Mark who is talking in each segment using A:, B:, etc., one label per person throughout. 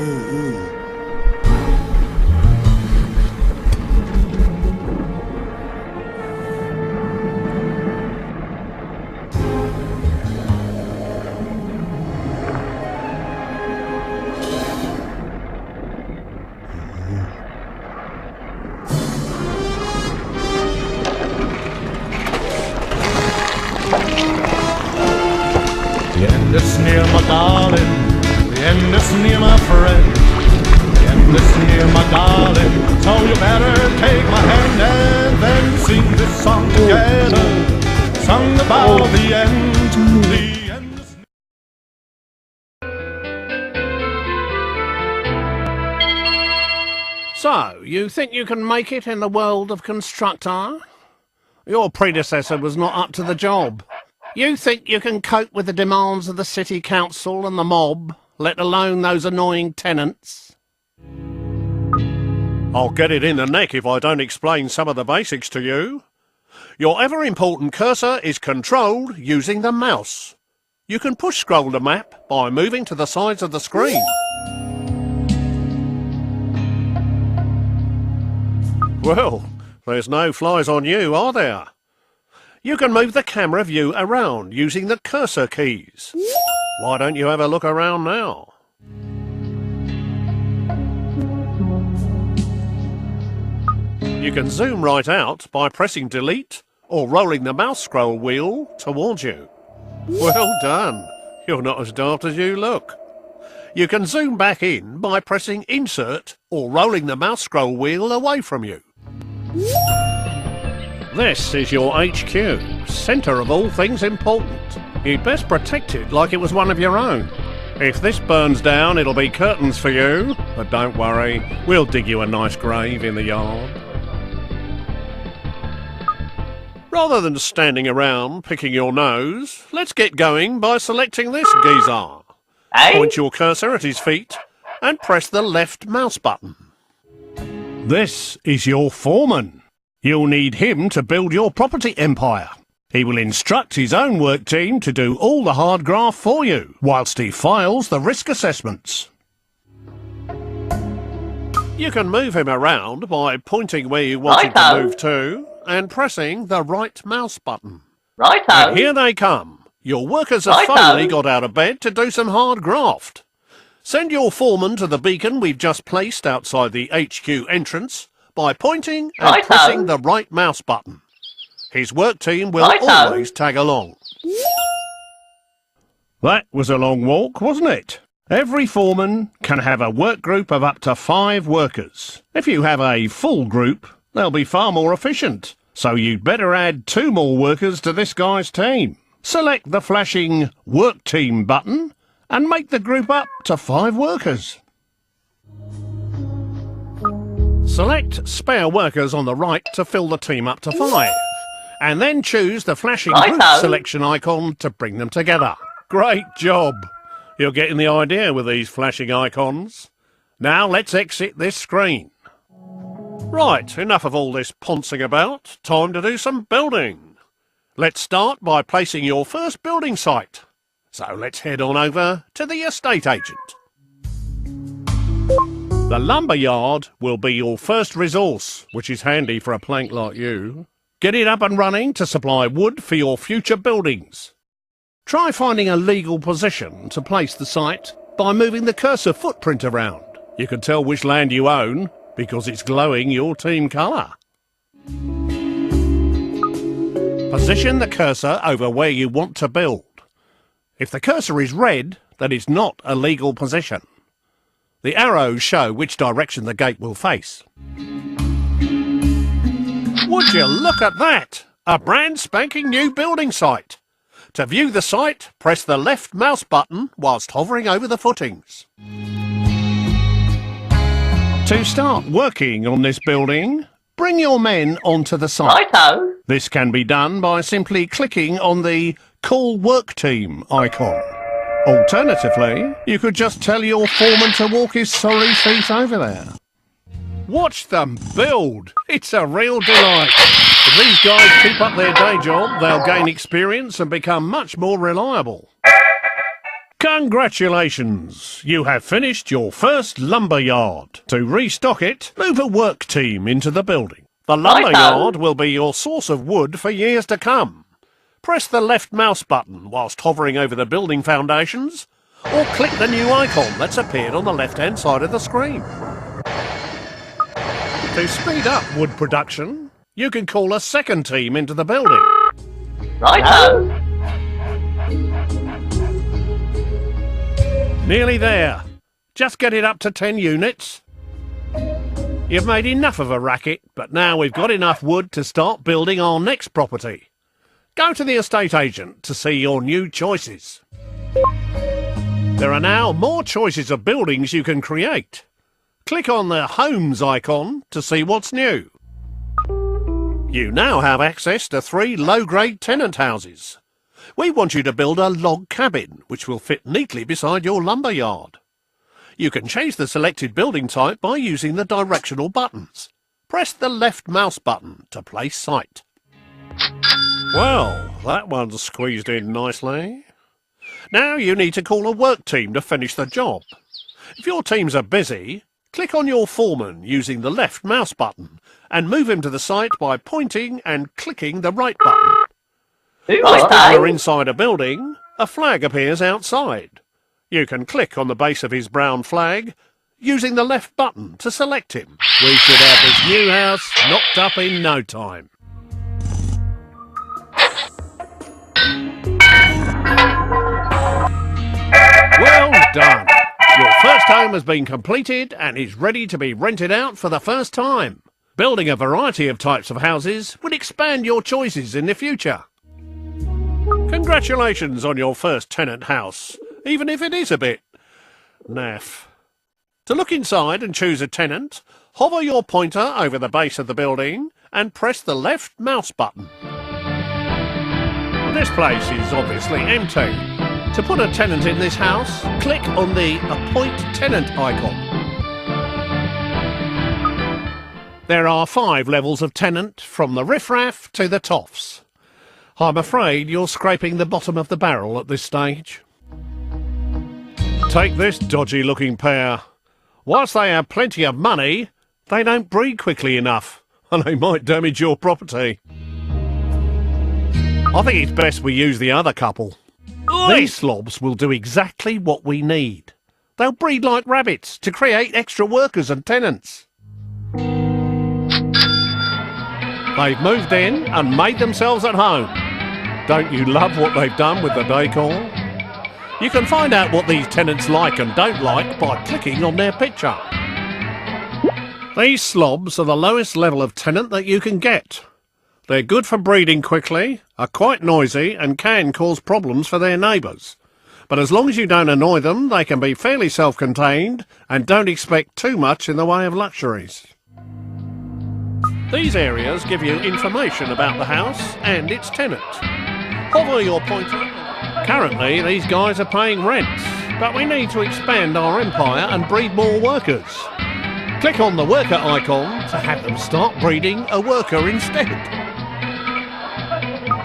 A: The end is near, my darling. The end is near, my friend. The end is near, my darling. So you better take my hand and then sing this song together. Song about the end. The end is near.
B: So, you think you can make it in the world of Constructor? Your predecessor was not up to the job. You think you can cope with the demands of the city council and the mob, let alone those annoying tenants?
C: I'll get it in the neck if I don't explain some of the basics to you. Your ever-important cursor is controlled using the mouse. You can push scroll the map by moving to the sides of the screen. Well, there's no flies on you, are there? You can move the camera view around using the cursor keys. Why don't you have a look around now? You can zoom right out by pressing delete or rolling the mouse scroll wheel towards you. Well done. You're not as daft as you look. You can zoom back in by pressing insert or rolling the mouse scroll wheel away from you. This is your HQ, centre of all things important. You'd best protect it like it was one of your own. If this burns down, it'll be curtains for you, but don't worry, we'll dig you a nice grave in the yard. Rather than standing around picking your nose, let's get going by selecting this geezer. Point your cursor at his feet and press the left mouse button. This is your foreman. You'll need him to build your property empire. He will instruct his own work team to do all the hard graft for you, whilst he files the risk assessments. You can move him around by pointing where you want him to move to and pressing the right mouse button. And here they come. Your workers have finally got out of bed to do some hard graft. Send your foreman to the beacon we've just placed outside the HQ entrance by pointing and pressing the right mouse button. His work team will always tag along. That was a long walk, wasn't it? Every foreman can have a work group of up to 5 workers. If you have a full group, they'll be far more efficient. So you'd better add 2 more workers to this guy's team. Select the flashing Work Team button and make the group up to 5 workers. Select spare workers on the right to fill the team up to 5, and then choose the flashing group selection icon to bring them together. Great job! You're getting the idea with these flashing icons. Now let's exit this screen. Right, enough of all this poncing about. Time to do some building. Let's start by placing your first building site. So let's head on over to the estate agent. The lumber yard will be your first resource, which is handy for a plank like you. Get it up and running to supply wood for your future buildings. Try finding a legal position to place the site by moving the cursor footprint around. You can tell which land you own because it's glowing your team colour. Position the cursor over where you want to build. If the cursor is red, then it's not a legal position. The arrows show which direction the gate will face. Would you look at that? A brand spanking new building site. To view the site, press the left mouse button whilst hovering over the footings. To start working on this building, bring your men onto the site. This can be done by simply clicking on the Call Work Team icon. Alternatively, you could just tell your foreman to walk his sorry feet over there. Watch them build! It's a real delight. If these guys keep up their day job, they'll gain experience and become much more reliable. Congratulations! You have finished your first lumber yard. To restock it, move a work team into the building. The lumber yard will be your source of wood for years to come. Press the left mouse button whilst hovering over the building foundations, or click the new icon that's appeared on the left-hand side of the screen. To speed up wood production, you can call a second team into the building.
D: Righto!
C: Nearly there. Just get it up to 10 units. You've made enough of a racket, but now we've got enough wood to start building our next property. Go to the estate agent to see your new choices. There are now more choices of buildings you can create. Click on the Homes icon to see what's new. You now have access to 3 low-grade tenant houses. We want you to build a log cabin, which will fit neatly beside your lumber yard. You can change the selected building type by using the directional buttons. Press the left mouse button to place site. Well, that one's squeezed in nicely. Now you need to call a work team to finish the job. If your teams are busy, click on your foreman using the left mouse button and move him to the site by pointing and clicking the right button. If people are inside a building, a flag appears outside. You can click on the base of his brown flag using the left button to select him. We should have his new house knocked up in no time. Well done! Your first home has been completed and is ready to be rented out for the first time. Building a variety of types of houses will expand your choices in the future. Congratulations on your first tenant house, even if it is a bit naff. To look inside and choose a tenant, hover your pointer over the base of the building and press the left mouse button. This place is obviously empty. To put a tenant in this house, click on the Appoint Tenant icon. There are 5 levels of tenant, from the riffraff to the toffs. I'm afraid you're scraping the bottom of the barrel at this stage. Take this dodgy-looking pair. Whilst they have plenty of money, they don't breed quickly enough, and they might damage your property. I think it's best we use the other couple. These slobs will do exactly what we need. They'll breed like rabbits to create extra workers and tenants. They've moved in and made themselves at home. Don't you love what they've done with the decor? You can find out what these tenants like and don't like by clicking on their picture. These slobs are the lowest level of tenant that you can get. They're good for breeding quickly, are quite noisy and can cause problems for their neighbours. But as long as you don't annoy them, they can be fairly self-contained and don't expect too much in the way of luxuries. These areas give you information about the house and its tenant. Hover your pointer. Currently, these guys are paying rent, but we need to expand our empire and breed more workers. Click on the worker icon to have them start breeding a worker instead.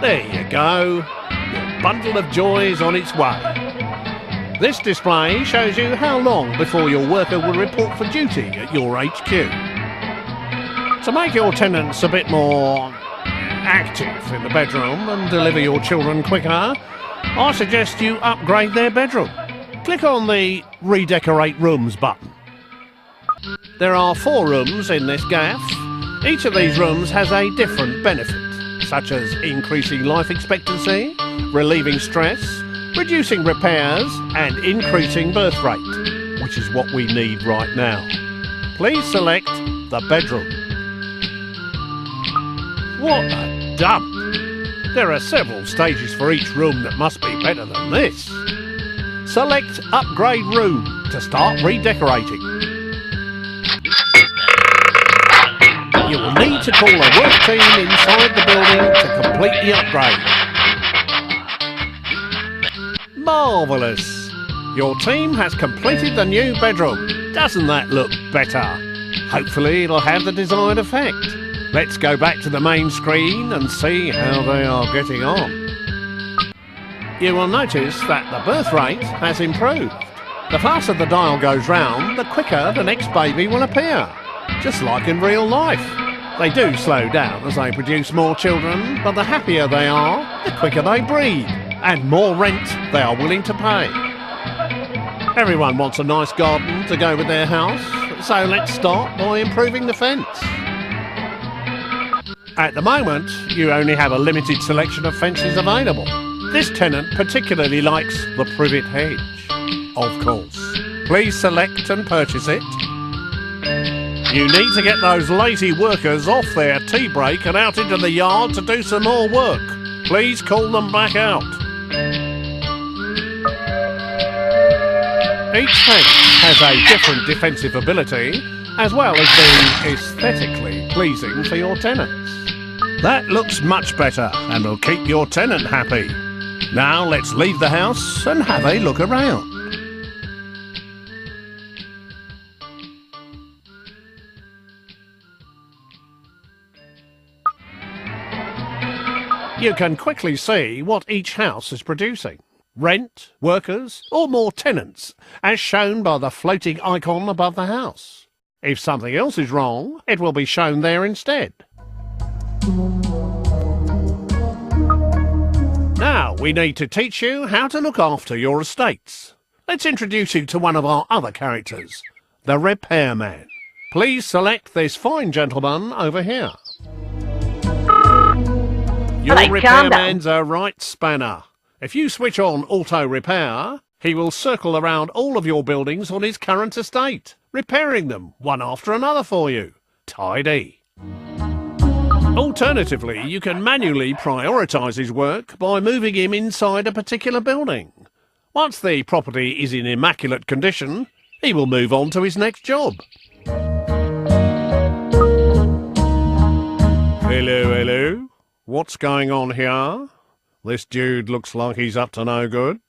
C: There you go. Your bundle of joy is on its way. This display shows you how long before your worker will report for duty at your HQ. To make your tenants a bit more active in the bedroom and deliver your children quicker, I suggest you upgrade their bedroom. Click on the Redecorate Rooms button. There are 4 rooms in this gaff. Each of these rooms has a different benefit, such as increasing life expectancy, relieving stress, reducing repairs and increasing birth rate, which is what we need right now. Please select the bedroom. What a dump! There are several stages for each room that must be better than this. Select Upgrade Room to start redecorating. You will need to call a work team inside the building to complete the upgrade. Marvellous! Your team has completed the new bedroom. Doesn't that look better? Hopefully it'll have the desired effect. Let's go back to the main screen and see how they are getting on.
B: You will notice that the birth rate has improved. The faster the dial goes round, the quicker the next baby will appear. Just like in real life. They do slow down as they produce more children, but the happier they are, the quicker they breed, and more rent they are willing to pay. Everyone wants a nice garden to go with their house, so let's start by improving the fence. At the moment, you only have a limited selection of fences available. This tenant particularly likes the privet hedge, of course. Please select and purchase it. You need to get those lazy workers off their tea break and out into the yard to do some more work. Please call them back out. Each fence has a different defensive ability, as well as being aesthetically pleasing for your tenants. That looks much better and will keep your tenant happy. Now let's leave the house and have a look around. You can quickly see what each house is producing. Rent, workers, or more tenants, as shown by the floating icon above the house. If something else is wrong, it will be shown there instead. Now we need to teach you how to look after your estates. Let's introduce you to one of our other characters, the repairman. Please select this fine gentleman over here. Your repairman's a right spanner. If you switch on auto repair, he will circle around all of your buildings on his current estate, repairing them one after another for you. Tidy. Alternatively, you can manually prioritise his work by moving him inside a particular building. Once the property is in immaculate condition, he will move on to his next job. Hello. What's going on here? This dude looks like he's up to no good.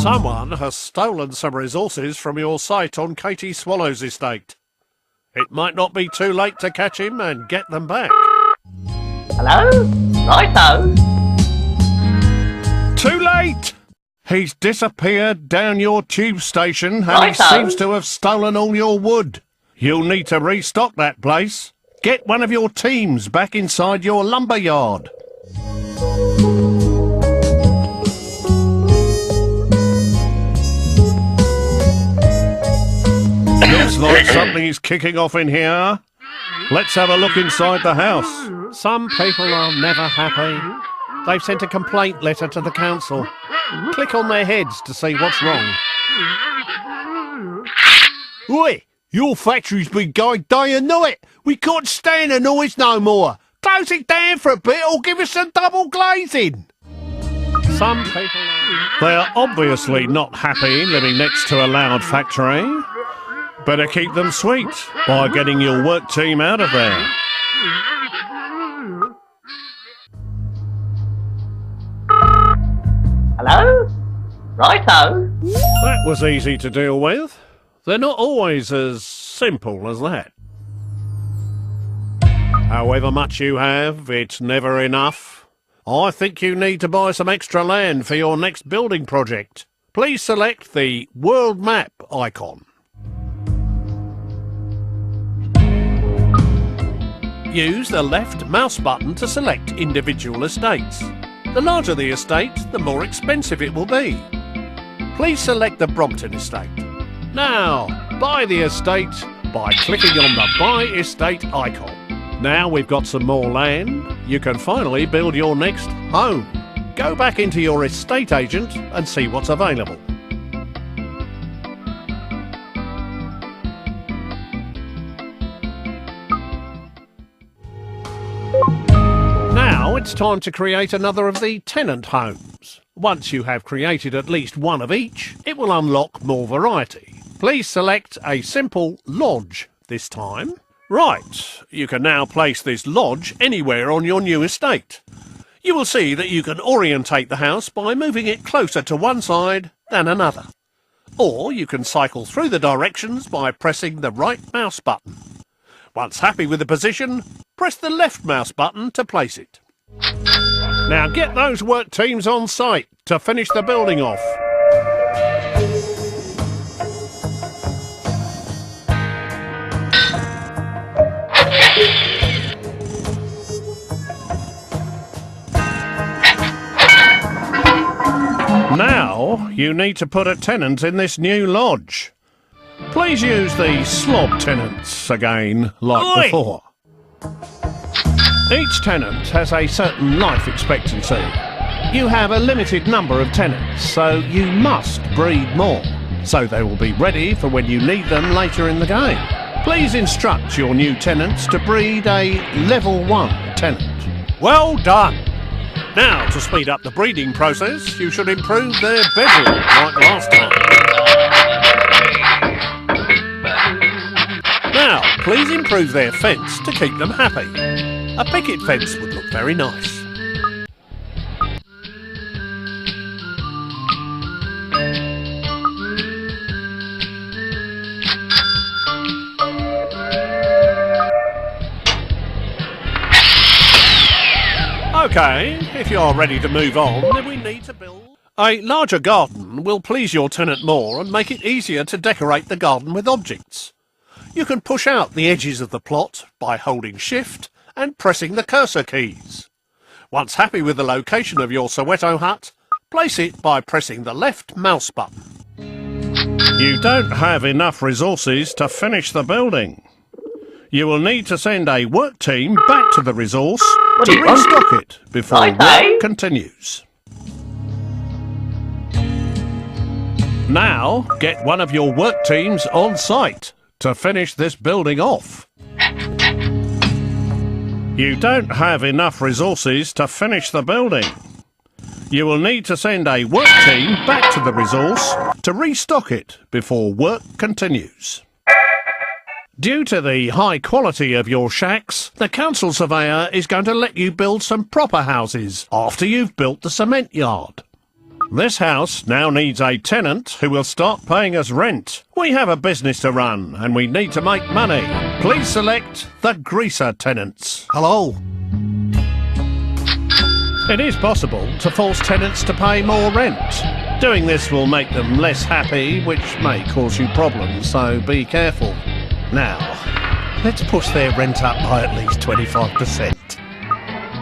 B: Someone has stolen some resources from your site on Katie Swallow's estate. It might not be too late to catch him and get them back.
D: Hello? Righto.
C: Too late! He's disappeared down your tube station and
D: Righto.
C: he seems to have stolen all your wood. You'll need to restock that place. Get one of your teams back inside your lumber yard. Looks like something is kicking off in here. Let's have a look inside the house. Some people are never happy. They've sent a complaint letter to the council. Click on their heads to see what's wrong. Oi! Your factory's been going day and night. We can't stand the noise no more. Close it down for a bit or give us some double glazing. Some people They are obviously not happy living next to a loud factory. Better keep them sweet by getting your work team out of there.
D: Hello? Righto.
C: That was easy to deal with. They're not always as simple as that. However much you have, it's never enough. I think you need to buy some extra land for your next building project. Please select the world map icon. Use the left mouse button to select individual estates. The larger the estate, the more expensive it will be. Please select the Brompton estate. Now, buy the estate by clicking on the Buy Estate icon. Now we've got some more land, you can finally build your next home. Go back into your estate agent and see what's available. Now it's time to create another of the tenant homes. Once you have created at least one of each, it will unlock more variety. Please select a simple lodge this time. Right, you can now place this lodge anywhere on your new estate. You will see that you can orientate the house by moving it closer to one side than another. Or you can cycle through the directions by pressing the right mouse button. Once happy with the position, press the left mouse button to place it. Now get those work teams on site to finish the building off. Now you need to put a tenant in this new lodge. Please use the slob tenants again, like before. Each tenant has a certain life expectancy. You have a limited number of tenants, so you must breed more, so they will be ready for when you need them later in the game. Please instruct your new tenants to breed a level 1 tenant. Well done! Now, to speed up the breeding process, you should improve their bedroom like last time. Now, please improve their fence to keep them happy. A picket fence would look very nice. Okay, if you're ready to move on, then we need to build... A larger garden will please your tenant more and make it easier to decorate the garden with objects. You can push out the edges of the plot by holding Shift and pressing the cursor keys. Once happy with the location of your Soweto hut, place it by pressing the left mouse button. You don't have enough resources to finish the building. You will need to send a work team back to the resource to restock it before work continues. Now, get one of your work teams on site to finish this building off. You don't have enough resources to finish the building. You will need to send a work team back to the resource to restock it before work continues. Due to the high quality of your shacks, the council surveyor is going to let you build some proper houses after you've built the cement yard. This house now needs a tenant who will start paying us rent. We have a business to run and we need to make money. Please select the greaser tenants.
B: Hello.
C: It is possible to force tenants to pay more rent. Doing this will make them less happy, which may cause you problems, so be careful. Now, let's push their rent up by at least 25%.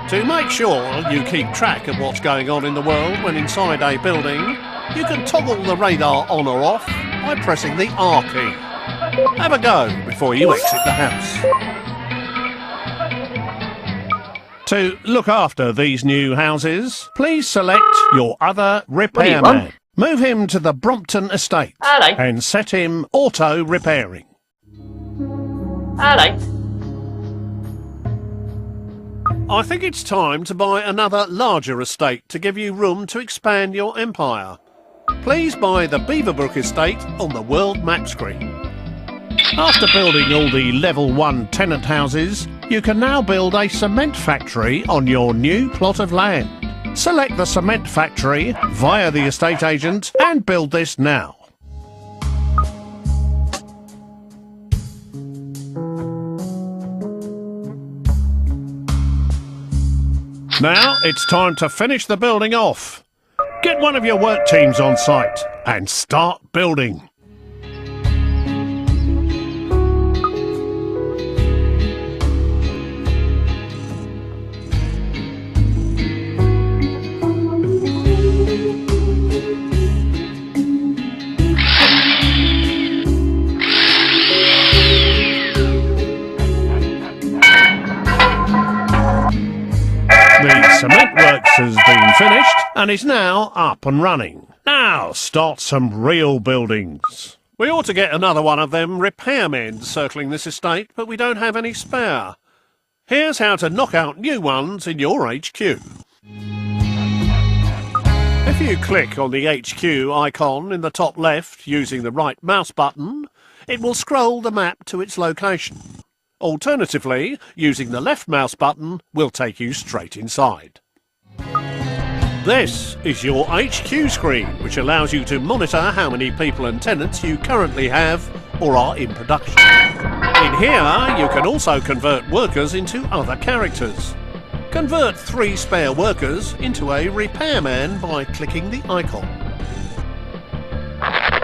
C: To make sure you keep track of what's going on in the world when inside a building, you can toggle the radar on or off by pressing the R key. Have a go before you exit the house. To look after these new houses, please select your other repairman. Move him to the Brompton estate and set him auto-repairing.
D: Hello.
C: I think it's time to buy another larger estate to give you room to expand your empire. Please buy the Beaverbrook estate on the world map screen. After building all the level 1 tenant houses, you can now build a cement factory on your new plot of land. Select the cement factory via the estate agent and build this now. Now it's time to finish the building off. Get one of your work teams on site and start building. The cement works has been finished and is now up and running. Now start some real buildings. We ought to get another one of them repairmen circling this estate, but we don't have any spare. Here's how to knock out new ones in your HQ. If you click on the HQ icon in the top left using the right mouse button, it will scroll the map to its location. Alternatively, using the left mouse button will take you straight inside. This is your HQ screen, which allows you to monitor how many people and tenants you currently have or are in production. In here, you can also convert workers into other characters. Convert 3 spare workers into a repairman by clicking the icon.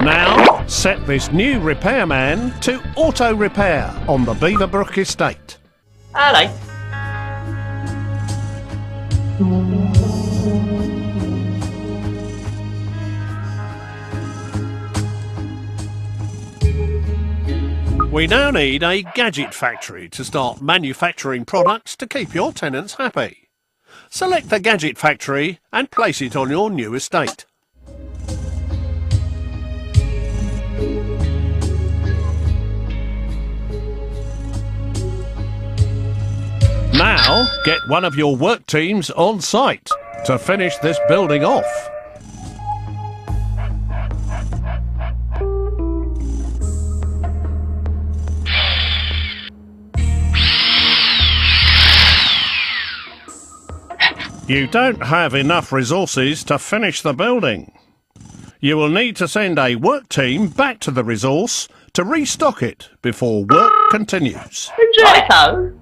C: Now, set this new repairman to auto-repair on the Beaverbrook estate.
D: Hello.
C: We now need a gadget factory to start manufacturing products to keep your tenants happy. Select the gadget factory and place it on your new estate. Now, get one of your work teams on site to finish this building off. You don't have enough resources to finish the building. You will need to send a work team back to the resource to restock it before work continues.
D: Righto.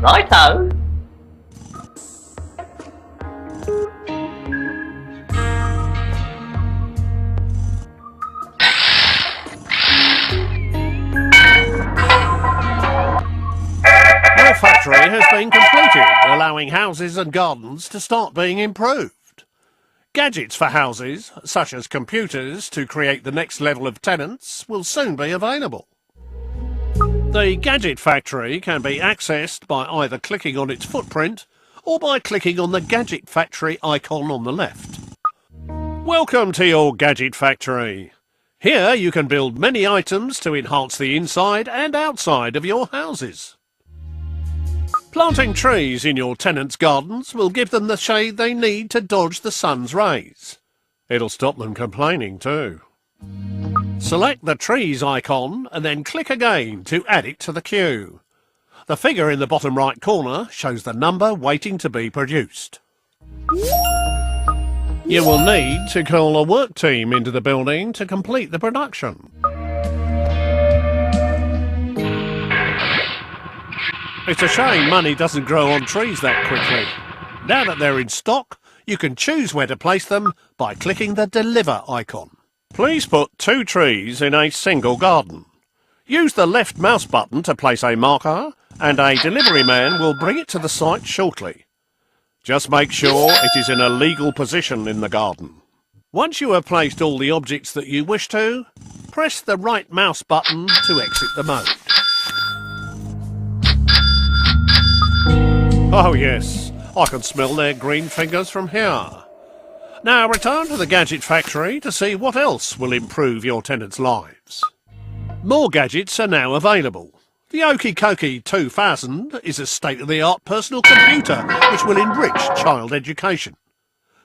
D: Righto.
C: Your factory has been completed, allowing houses and gardens to start being improved. Gadgets for houses, such as computers to create the next level of tenants, will soon be available. The gadget factory can be accessed by either clicking on its footprint or by clicking on the gadget factory icon on the left. Welcome to your gadget factory. Here you can build many items to enhance the inside and outside of your houses. Planting trees in your tenants' gardens will give them the shade they need to dodge the sun's rays. It'll stop them complaining too. Select the trees icon and then click again to add it to the queue. The figure in the bottom right corner shows the number waiting to be produced. You will need to call a work team into the building to complete the production. It's a shame money doesn't grow on trees that quickly. Now that they're in stock, you can choose where to place them by clicking the Deliver icon. Please put 2 trees in a single garden. Use the left mouse button to place a marker, and a delivery man will bring it to the site shortly. Just make sure it is in a legal position in the garden. Once you have placed all the objects that you wish to, press the right mouse button to exit the mode. Oh yes, I can smell their green fingers from here. Now return to the gadget factory to see what else will improve your tenants' lives. More gadgets are now available. The Okie Kokie 2000 is a state-of-the-art personal computer which will enrich child education.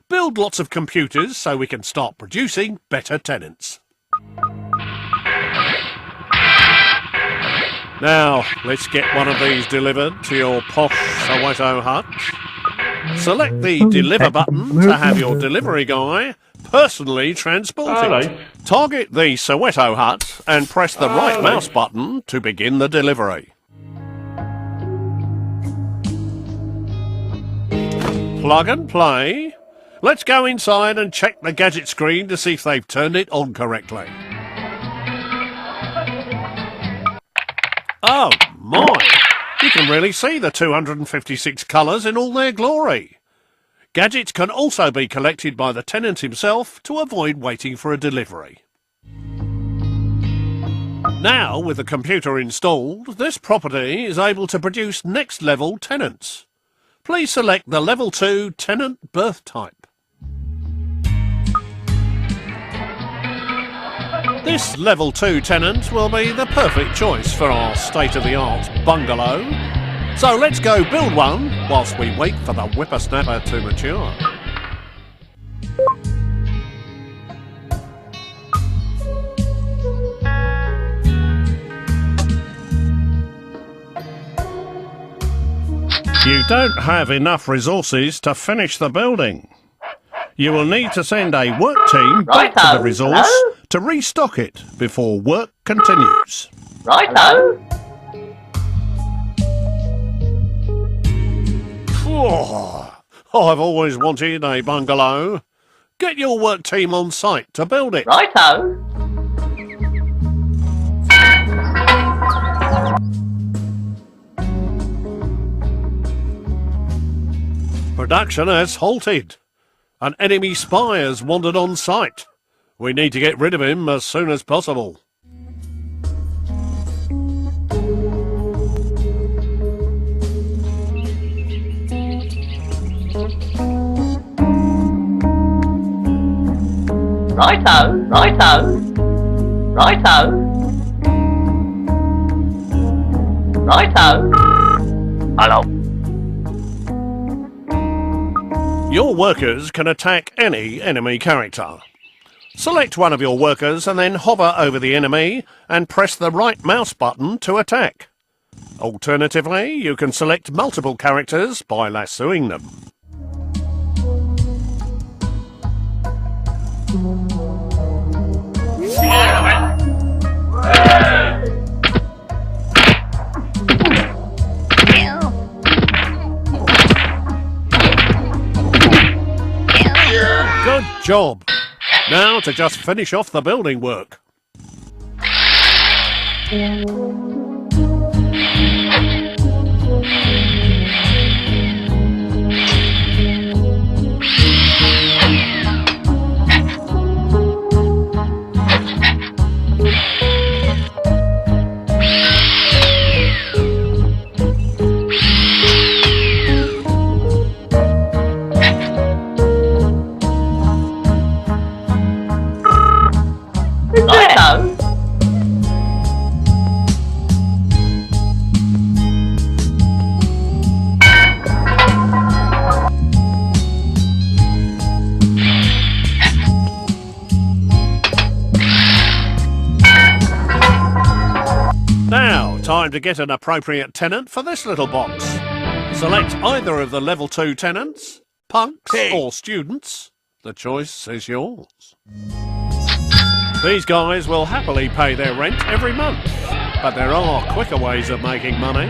C: Build lots of computers so we can start producing better tenants. Now, let's get one of these delivered to your posh Soweto hut. Select the Deliver button to have your delivery guy personally transported. Target the Soweto hut and press the right mouse button to begin the delivery. Plug and play. Let's go inside and check the gadget screen to see if they've turned it on correctly. Oh my! You can really see the 256 colours in all their glory. Gadgets can also be collected by the tenant himself to avoid waiting for a delivery. Now, with the computer installed, this property is able to produce next level tenants. Please select the level 2 tenant birth type. This level 2 tenant will be the perfect choice for our state-of-the-art bungalow. So let's go build one whilst we wait for the whippersnapper to mature. You don't have enough resources to finish the building. You will need to send a work team back to the resource to restock it before work continues.
D: Righto.
C: I've always wanted a bungalow. Get your work team on site to build it.
D: Righto.
C: Production has halted. An enemy spy has wandered on site. We need to get rid of him as soon as possible.
D: Righto. Righto. Righto. Righto. Hello.
C: Your workers can attack any enemy character. Select one of your workers and then hover over the enemy and press the right mouse button to attack. Alternatively, you can select multiple characters by lassoing them. Good job. Now to just finish off the building work.
D: Righto.
C: Now, time to get an appropriate tenant for this little box. Select either of the level 2 tenants, punks or students. The choice is yours. These guys will happily pay their rent every month, but there are quicker ways of making money.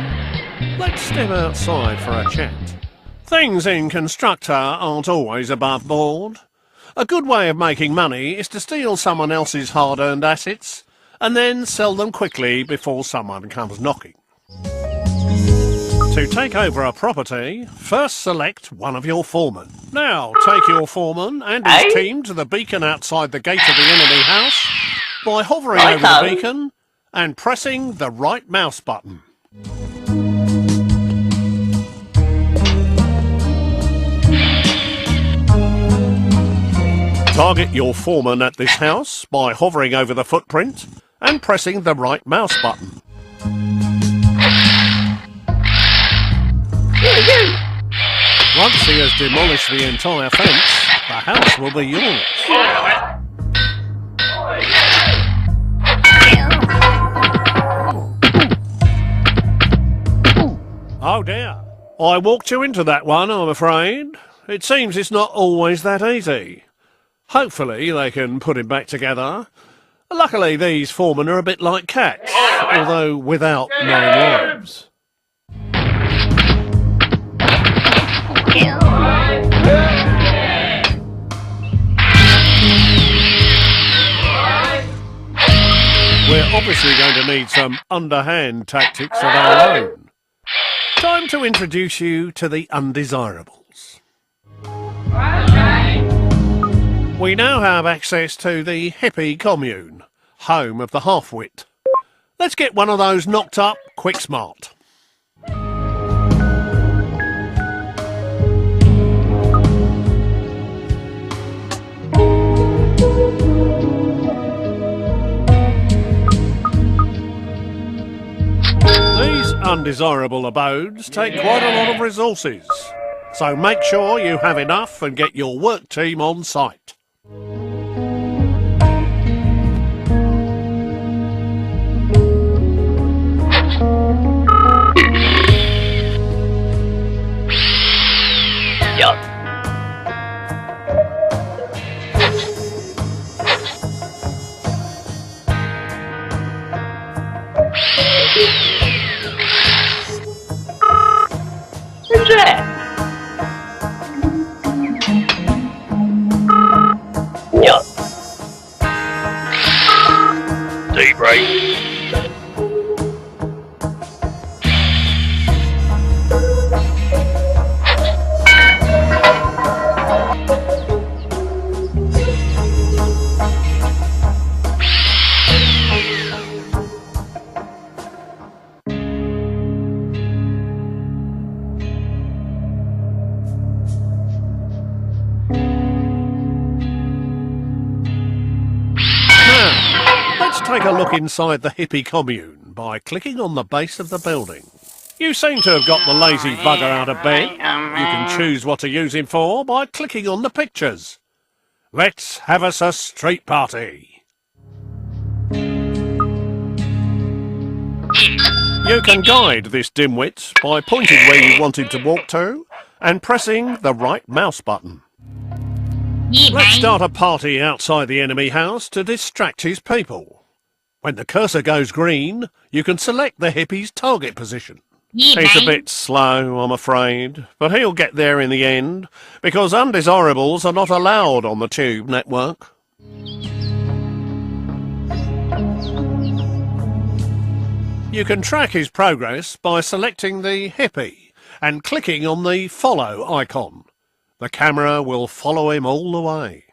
C: Let's step outside for a chat. Things in Constructor aren't always above board. A good way of making money is to steal someone else's hard-earned assets and then sell them quickly before someone comes knocking. To take over a property, first select one of your foremen. Now, take your foreman and his team to the beacon outside the gate of the enemy house by hovering over the beacon and pressing the right mouse button. Target your foreman at this house by hovering over the footprint and pressing the right mouse button. Once he has demolished the entire fence, the house will be yours. Oh dear, I walked you into that one, I'm afraid. It seems it's not always that easy. Hopefully they can put him back together. Luckily these foremen are a bit like cats, although without 9 lives. We're obviously going to need some underhand tactics of our own. Time to introduce you to the Undesirables. We now have access to the hippie commune, home of the half-wit. Let's get one of those knocked up quick smart. These undesirable abodes take quite a lot of resources, so make sure you have enough and get your work team on site.
D: Roger! Yup. Debrief.
C: Let's take a look inside the hippie commune by clicking on the base of the building. You seem to have got the lazy bugger out of bed. You can choose what to use him for by clicking on the pictures. Let's have us a street party. You can guide this dimwit by pointing where you want him to walk to and pressing the right mouse button. Let's start a party outside the enemy house to distract his people. When the cursor goes green, you can select the hippie's target position. He's a bit slow, I'm afraid, but he'll get there in the end, because Undesirables are not allowed on the Tube network. You can track his progress by selecting the hippie and clicking on the follow icon. The camera will follow him all the way.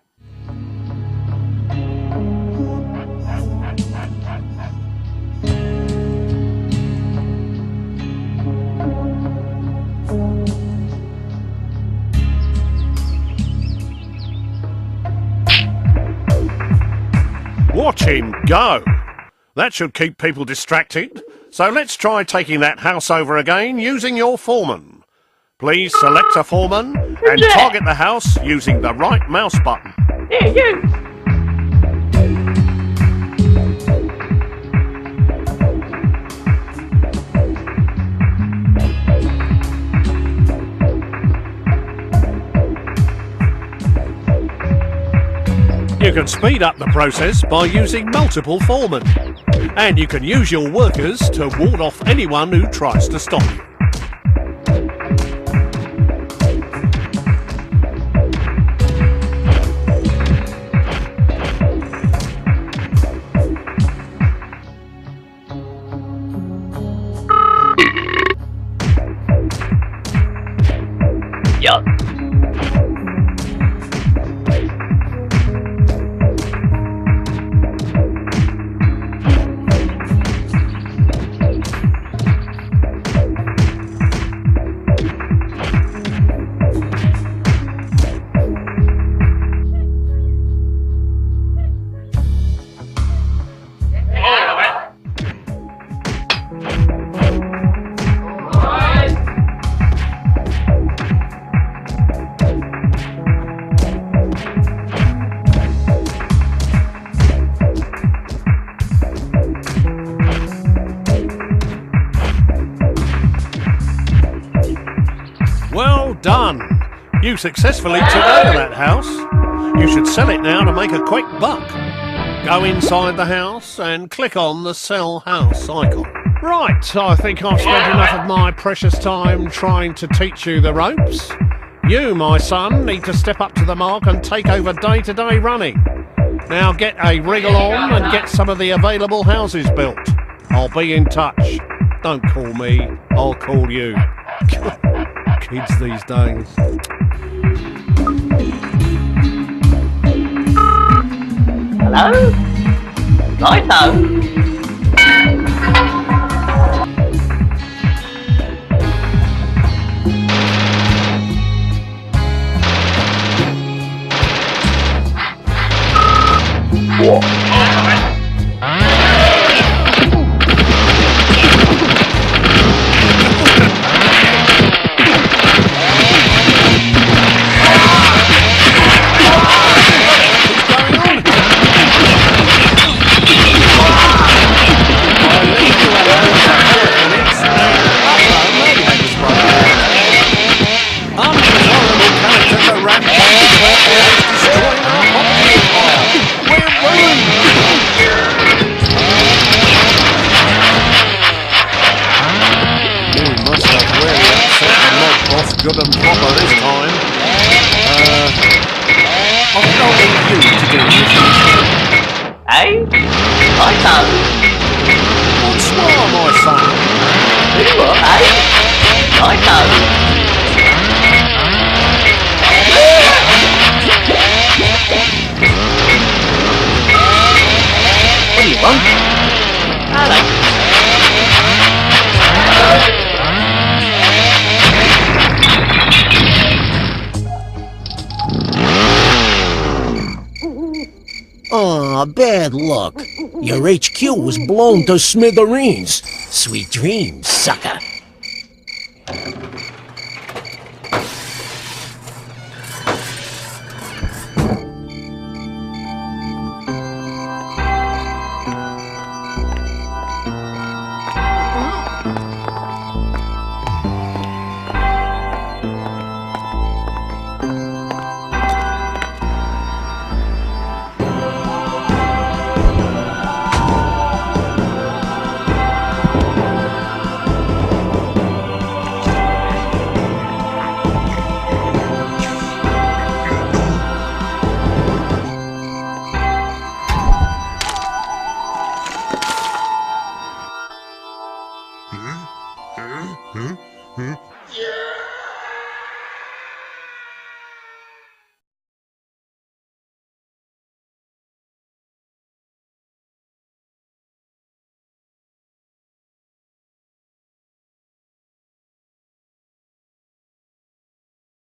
C: Watch him go! That should keep people distracted. So let's try taking that house over again using your foreman. Please select a foreman and target the house using the right mouse button.
D: Here, you!
C: You can speed up the process by using multiple foremen. And you can use your workers to ward off anyone who tries to stop you.
D: Yup.
C: Well done! You successfully took over that house. You should sell it now to make a quick buck. Go inside the house and click on the Sell House icon. Right, I think I've spent enough of my precious time trying to teach you the ropes. You, my son, need to step up to the mark and take over day-to-day running. Now get a wriggle on and get some of the available houses built. I'll be in touch. Don't call me, I'll call you. Kids these days.
D: Hello? Righto.
C: good and proper this time. I don't need you to do this.
D: Eh? Righto.
C: What's more, my son?
D: Do what, eh? Righto. What do you want? Hello.
E: Aw, bad luck. Your HQ was blown to smithereens. Sweet dreams, sucker.